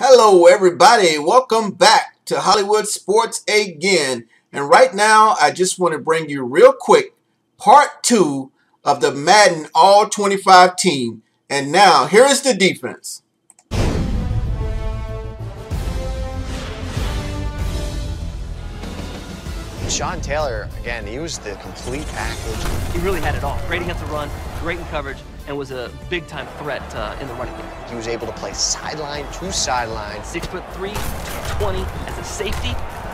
Hello everybody, welcome back to Hollywood Sports again. And right now I just want to bring you real quick part 2 of the Madden All 25 team. And now here is the defense. Sean Taylor, again, he was the complete package. He really had it all. Great against the run, great in coverage, and was a big-time threat in the running game. He was able to play sideline to sideline. 6'3", 220 as a safety.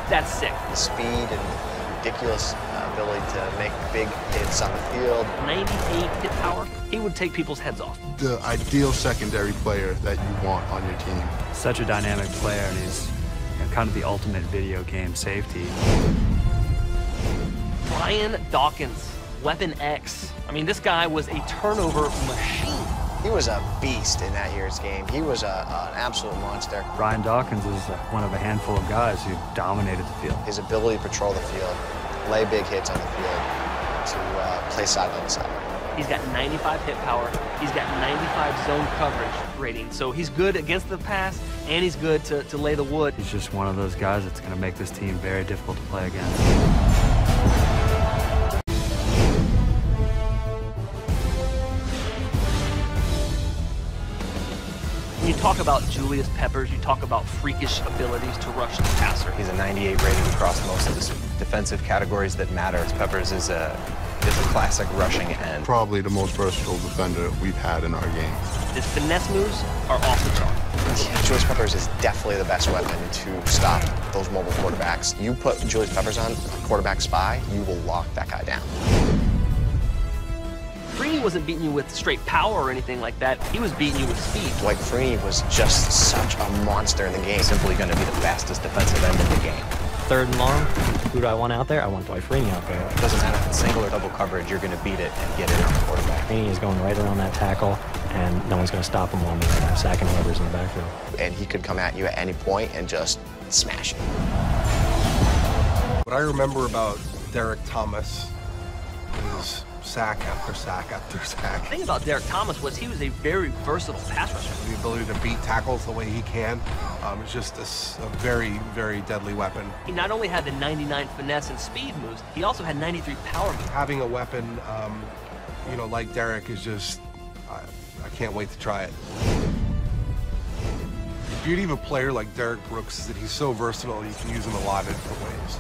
That's sick. The speed and ridiculous ability to make big hits on the field. 98 hit power. He would take people's heads off. The ideal secondary player that you want on your team. Such a dynamic player, and he's kind of the ultimate video game safety. Brian Dawkins, Weapon X. I mean, this guy was a turnover machine. He was a beast in that year's game. He was an absolute monster. Brian Dawkins is one of a handful of guys who dominated the field. His ability to patrol the field, lay big hits on the field, to play sideline to sideline. He's got 95 hit power. He's got 95 zone coverage rating. So he's good against the pass, and he's good to lay the wood. He's just one of those guys that's going to make this team very difficult to play against. When you talk about Julius Peppers, you talk about freakish abilities to rush the passer. He's a 98 rated across most of the defensiff categories that matter. Peppers is a classic rushing end. Probably the most versatile defender we've had in our game. His finesse moves are off the chart. Yeah, Julius Peppers is definitely the best weapon to stop those mobile quarterbacks. You put Julius Peppers on a quarterback spy, you will lock that guy down. Freeney wasn't beating you with straight power or anything like that. He was beating you with speed. Dwight Freeney was just such a monster in the game. Simply going to be the fastest defensive end in the game. Third and long, who do I want out there? I want Dwight Freeney out there. It doesn't matter if it's single or double coverage, you're going to beat it and get it on the quarterback. Freeney is going right around that tackle, and no one's going to stop him on me. I'm sacking whoever's in the backfield. And he could come at you at any point and just smash it. What I remember about Derek Thomas is sack after sack after sack. The thing about Derek Thomas was he was a very versatile pass rusher. The ability to beat tackles the way he can is just a very, very deadly weapon. He not only had the 99 finesse and speed moves, he also had 93 power moves. Having a weapon, like Derek is just, I can't wait to try it. The beauty of a player like Derek Brooks is that he's so versatile, you can use him a lot of different ways.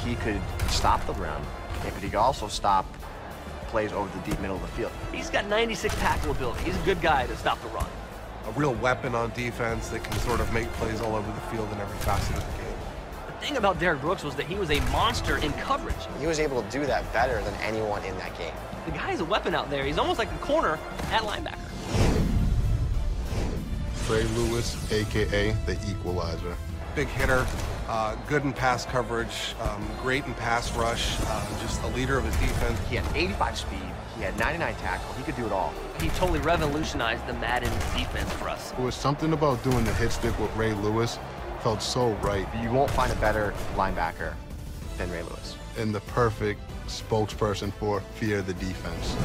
He could stop the run, but he could also stop plays over the deep middle of the field. He's got 96 tackle ability. He's a good guy to stop the run. A real weapon on defense that can sort of make plays all over the field in every facet of the game. The thing about Derek Brooks was that he was a monster in coverage. He was able to do that better than anyone in that game. The guy's a weapon out there. He's almost like a corner at linebacker. Ray Lewis, a.k.a. the Equalizer. Big hitter, good in pass coverage, great in pass rush, just the leader of his defense. He had 85 speed, he had 99 tackle, he could do it all. He totally revolutionized the Madden defense for us. There was something about doing the hit stick with Ray Lewis felt so right. You won't find a better linebacker than Ray Lewis. And the perfect spokesperson for fear the defense.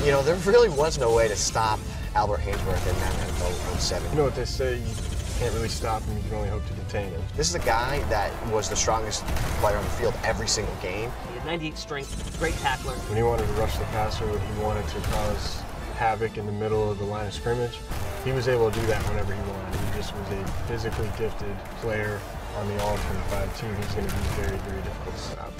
You know, there really was no way to stop Albert Hainsworth in Madden 07. You know what they say, you can't really stop him, you can only hope to contain him. This is a guy that was the strongest player on the field every single game. He had 98 strength, great tackler. When he wanted to rush the passer, when he wanted to cause havoc in the middle of the line of scrimmage, he was able to do that whenever he wanted. He just was a physically gifted player on the All-25 team. He's going to be very, very difficult to stop.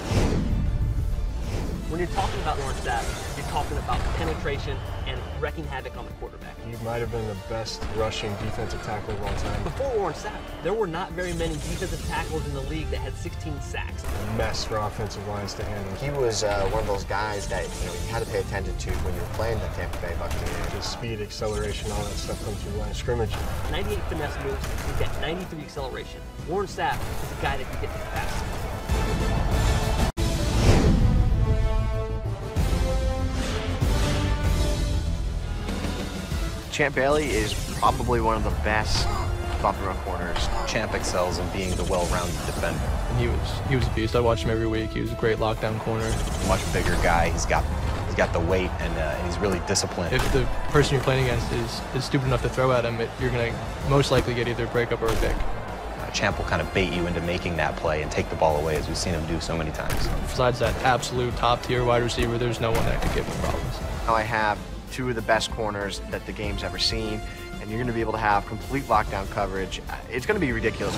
When you're talking about Warren Sapp, you're talking about penetration and wrecking havoc on the quarterback. He might have been the best rushing defensive tackler of all time. Before Warren Sapp, there were not very many defensive tackles in the league that had 16 sacks. A mess for offensive lines to handle. He was one of those guys that you had to pay attention to when you were playing the Tampa Bay Buccaneers. His speed, acceleration, all that stuff comes through the line of scrimmage. 98 finesse moves, he's got 93 acceleration. Warren Sapp is a guy that can get to the pass. Champ Bailey is probably one of the best stop-and-run corners. Champ excels in being the well-rounded defender. He was a beast. I watched him every week. He was a great lockdown corner. Much bigger guy. He's got He's got the weight, and he's really disciplined. If the person you're playing against is stupid enough to throw at him, you're going to most likely get either a breakup or a pick. Champ will kind of bait you into making that play and take the ball away, as we've seen him do so many times. Besides that absolute top-tier wide receiver, there's no one that could give him problems. Now I have two of the best corners that the game's ever seen, and you're going to be able to have complete lockdown coverage. It's going to be ridiculous.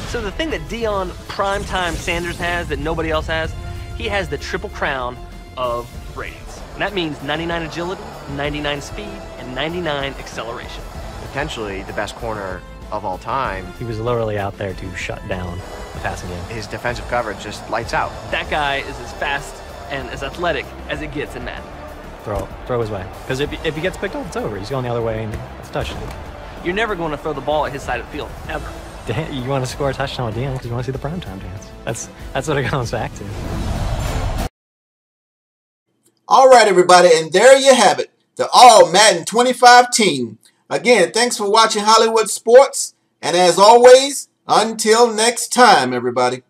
So the thing that Deion Primetime Sanders has that nobody else has, he has the triple crown of ratings. And that means 99 agility, 99 speed, and 99 acceleration. Potentially the best corner of all time. He was literally out there to shut down the passing game. His defensive coverage just lights out. That guy is as fast and as athletic as it gets in Madden. Throw his way. Because if he gets picked off, it's over. He's going the other way and it's a touchdown. You're never going to throw the ball at his side of the field, ever. You want to score a touchdown with Deion because you want to see the primetime dance. That's what it comes back to. All right, everybody, and there you have it. The All Madden 25 team. Again, thanks for watching Hollywood Sports. And as always, until next time, everybody.